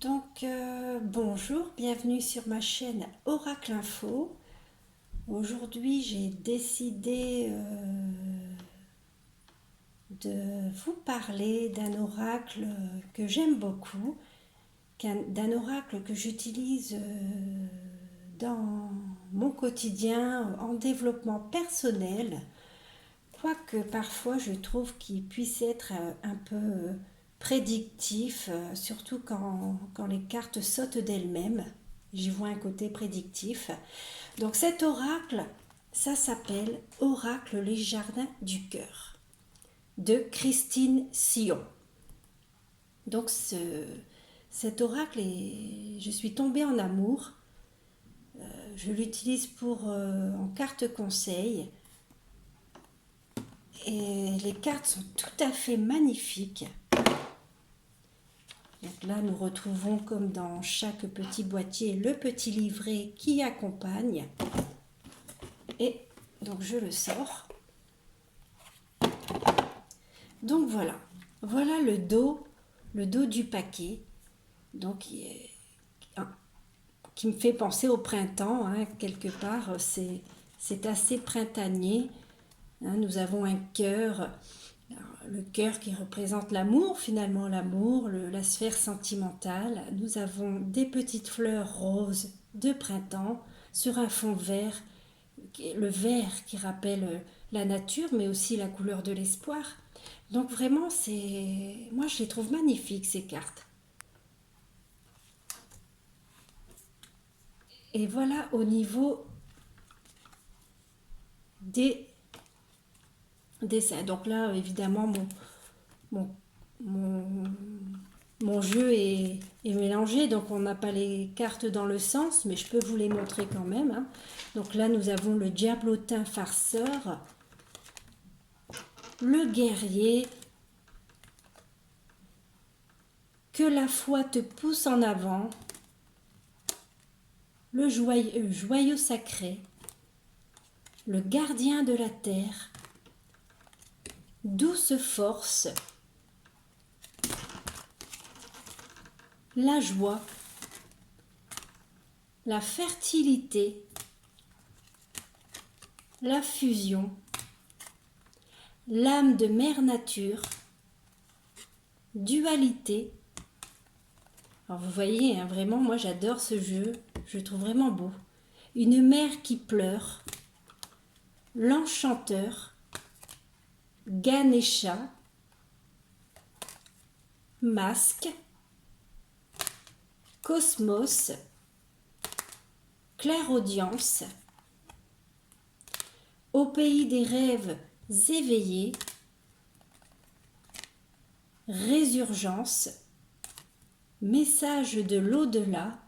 Bonjour, bienvenue sur ma chaîne Oracle Info. Aujourd'hui, j'ai décidé de vous parler d'un oracle que j'aime beaucoup, d'un oracle que j'utilise dans mon quotidien en développement personnel, quoique parfois je trouve qu'il puisse être un peu prédictif, surtout quand les cartes sautent d'elles-mêmes. J'y vois un côté prédictif. Donc cet oracle, ça s'appelle Oracle les Jardins du Cœur, de Christine Sion. Donc cet oracle, je suis tombée en amour. Je l'utilise en carte conseil. Et les cartes sont tout à fait magnifiques. Donc là, nous retrouvons, comme dans chaque petit boîtier, le petit livret qui accompagne. Et donc, je le sors. Donc voilà, voilà le dos du paquet. Donc, qui me fait penser au printemps, hein, quelque part. C'est assez printanier. Hein, nous avons un cœur. Le cœur qui représente l'amour, finalement l'amour, la sphère sentimentale. Nous avons des petites fleurs roses de printemps sur un fond vert, le vert qui rappelle la nature, mais aussi la couleur de l'espoir. Donc vraiment, moi je les trouve magnifiques, ces cartes. Et voilà au niveau des dessins. Donc là, évidemment, mon jeu est mélangé, donc on n'a pas les cartes dans le sens, mais je peux vous les montrer quand même. Hein. Donc là, nous avons le diablotin farceur, le guerrier, que la foi te pousse en avant, le joyeux sacré, le gardien de la terre, douce force, la joie, la fertilité, la fusion, l'âme de mère nature, dualité. Alors vous voyez, hein, vraiment, moi j'adore ce jeu, je le trouve vraiment beau. Une mère qui pleure, l'enchanteur, Ganesha, masque, cosmos, clairaudience, au pays des rêves éveillés, résurgence, message de l'au-delà,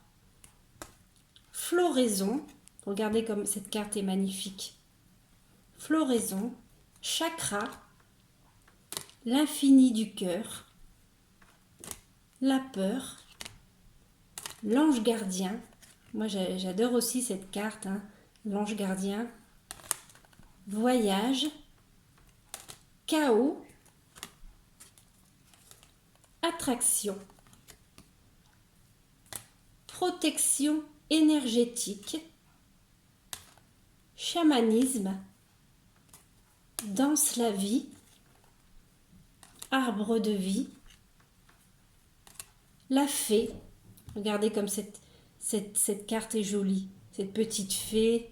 floraison, regardez comme cette carte est magnifique, floraison, chakra, l'infini du cœur, la peur, l'ange gardien. Moi j'adore aussi cette carte, hein, l'ange gardien, voyage, chaos, attraction, protection énergétique, chamanisme, danse la vie, arbre de vie, la fée. Regardez comme cette carte est jolie. Cette petite fée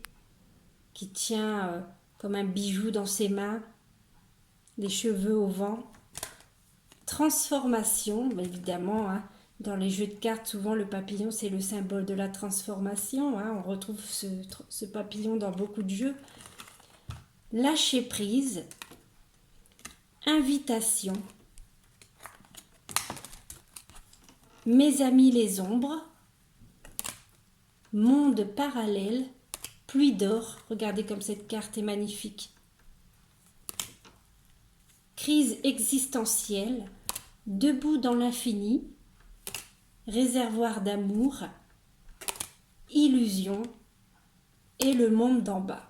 qui tient comme un bijou dans ses mains, les cheveux au vent. Transformation, évidemment, hein, dans les jeux de cartes, souvent le papillon c'est le symbole de la transformation. Hein, on retrouve ce papillon dans beaucoup de jeux. Lâcher prise, invitation, mes amis les ombres, monde parallèle, pluie d'or. Regardez comme cette carte est magnifique. Crise existentielle, debout dans l'infini, réservoir d'amour, illusion et le monde d'en bas.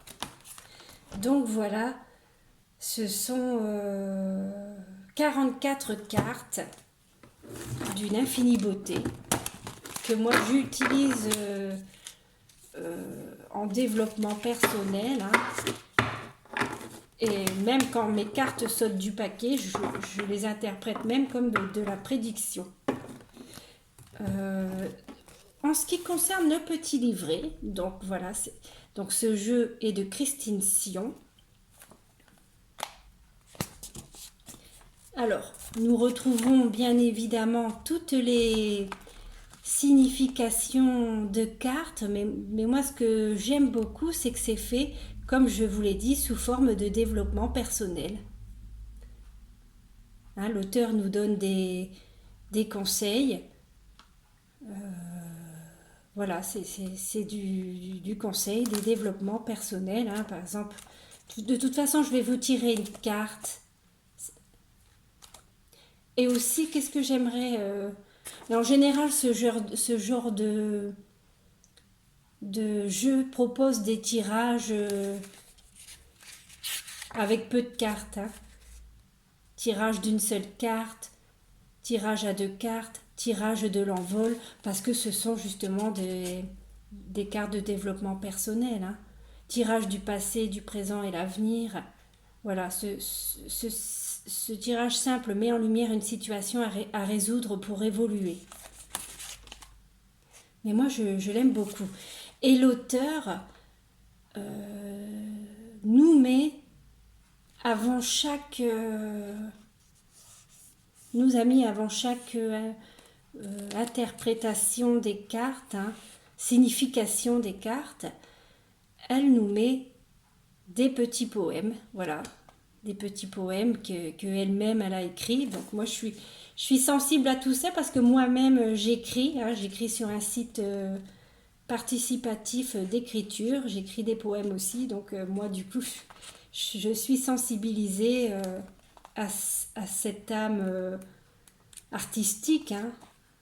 Donc voilà, ce sont 44 cartes d'une infinie beauté. que moi j'utilise en développement personnel, hein. Et même quand mes cartes sautent du paquet, je les interprète même comme de la prédiction. En ce qui concerne le petit livret, donc voilà, donc ce jeu est de Christine Sion. Alors, nous retrouvons bien évidemment toutes les significations de cartes, mais moi ce que j'aime beaucoup, c'est que c'est fait, comme je vous l'ai dit, sous forme de développement personnel. Hein, l'auteur nous donne des conseils. Voilà, c'est du conseil, des développements personnels, hein. Par exemple, de toute façon, je vais vous tirer une carte. Et aussi, qu'est-ce que j'aimerais... En général, ce genre de jeu propose des tirages avec peu de cartes, hein. Tirage d'une seule carte, tirage à 2 cartes, tirage de l'envol, parce que ce sont justement des cartes de développement personnel, hein. Tirage du passé, du présent et l'avenir. Voilà, ce tirage simple met en lumière une situation à résoudre pour évoluer. Mais moi, je l'aime beaucoup. Et l'auteur nous met avant chaque... nous a mis avant chaque interprétation des cartes, hein, signification des cartes, elle nous met des petits poèmes, voilà, des petits poèmes que elle-même elle a écrits. Donc moi je suis sensible à tout ça parce que moi-même j'écris, hein, j'écris sur un site participatif d'écriture, j'écris des poèmes aussi, donc moi du coup je suis sensibilisée à cette âme artistique, hein.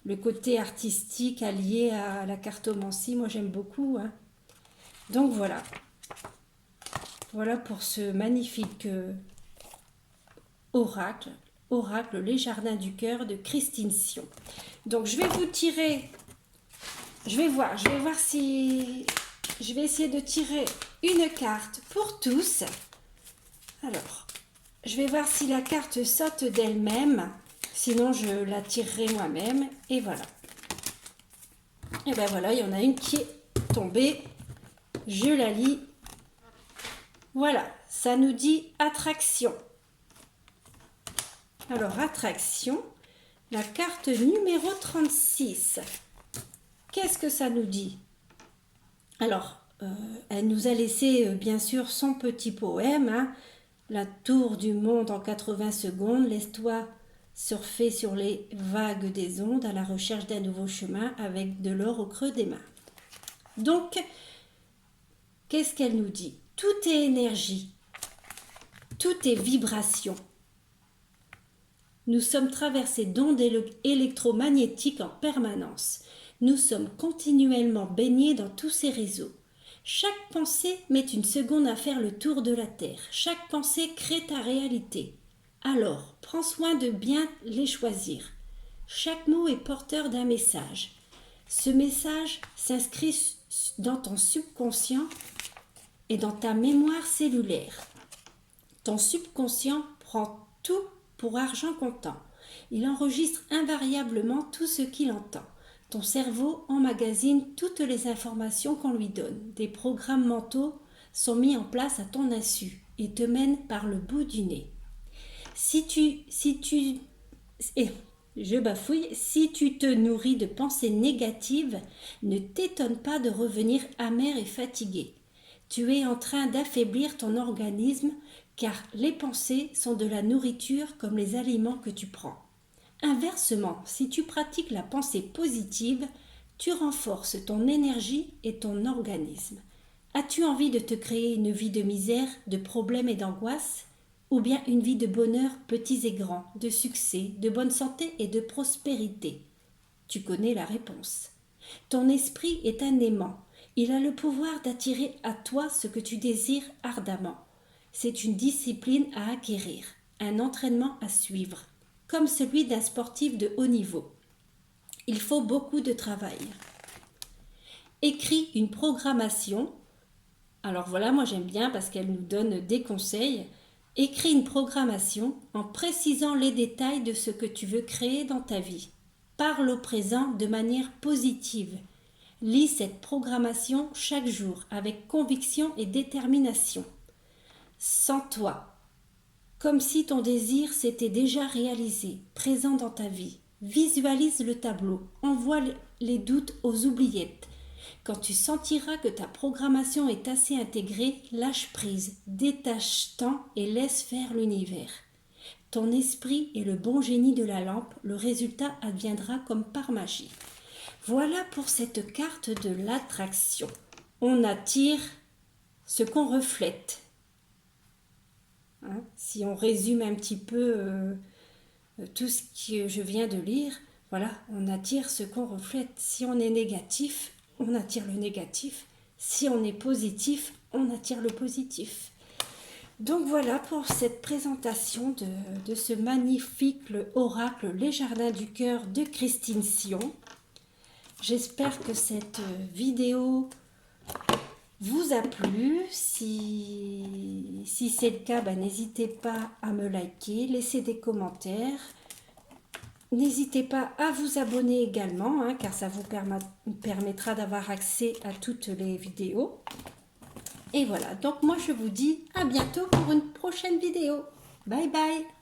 Le côté artistique allié à la cartomancie, moi j'aime beaucoup, hein. Donc voilà. Voilà pour ce magnifique oracle, Les Jardins du Cœur de Christine Sion. Donc je vais vous tirer, je vais voir si je vais essayer de tirer une carte pour tous. Alors, je vais voir si la carte saute d'elle-même, sinon je la tirerai moi-même. Et voilà. Et ben voilà, il y en a une qui est tombée. Je la lis. Voilà, ça nous dit attraction. Alors, attraction, la carte numéro 36. Qu'est-ce que ça nous dit? Alors, elle nous a laissé bien sûr son petit poème, hein. La tour du monde en 80 secondes, laisse-toi surfer sur les vagues des ondes à la recherche d'un nouveau chemin avec de l'or au creux des mains. Donc, qu'est-ce qu'elle nous dit? Tout est énergie, tout est vibration. Nous sommes traversés d'ondes électromagnétiques en permanence. Nous sommes continuellement baignés dans tous ces réseaux. Chaque pensée met une seconde à faire le tour de la Terre. Chaque pensée crée ta réalité. Alors, prends soin de bien les choisir. Chaque mot est porteur d'un message. Ce message s'inscrit dans ton subconscient et dans ta mémoire cellulaire. Ton subconscient prend tout pour argent comptant. Il enregistre invariablement tout ce qu'il entend. Ton cerveau emmagasine toutes les informations qu'on lui donne. Des programmes mentaux sont mis en place à ton insu et te mènent par le bout du nez. Si tu te nourris de pensées négatives, ne t'étonne pas de revenir amer et fatigué. Tu es en train d'affaiblir ton organisme car les pensées sont de la nourriture comme les aliments que tu prends. Inversement, si tu pratiques la pensée positive, tu renforces ton énergie et ton organisme. As-tu envie de te créer une vie de misère, de problèmes et d'angoisse, ou bien une vie de bonheur petits et grands, de succès, de bonne santé et de prospérité? Tu connais la réponse. Ton esprit est un aimant. Il a le pouvoir d'attirer à toi ce que tu désires ardemment. C'est une discipline à acquérir, un entraînement à suivre, comme celui d'un sportif de haut niveau. il faut beaucoup de travail. Écris une programmation. Alors voilà, moi j'aime bien parce qu'elle nous donne des conseils. Écris une programmation en précisant les détails de ce que tu veux créer dans ta vie. Parle au présent de manière positive. Lis cette programmation chaque jour avec conviction et détermination. Sens-toi comme si ton désir s'était déjà réalisé, présent dans ta vie. Visualise le tableau, envoie les doutes aux oubliettes. Quand tu sentiras que ta programmation est assez intégrée, lâche prise, détache-t'en et laisse faire l'univers. Ton esprit est le bon génie de la lampe, le résultat adviendra comme par magie. Voilà pour cette carte de l'attraction. On attire ce qu'on reflète. Hein, si on résume un petit peu tout ce que je viens de lire, voilà, on attire ce qu'on reflète. Si on est négatif, on attire le négatif. Si on est positif, on attire le positif. Donc voilà pour cette présentation de ce magnifique oracle Les Jardins du Cœur de Christine Sion. J'espère que cette vidéo vous a plu. Si c'est le cas, n'hésitez pas à me liker, laisser des commentaires. N'hésitez pas à vous abonner également, car ça vous permettra d'avoir accès à toutes les vidéos. Et voilà, donc moi je vous dis à bientôt pour une prochaine vidéo. Bye bye!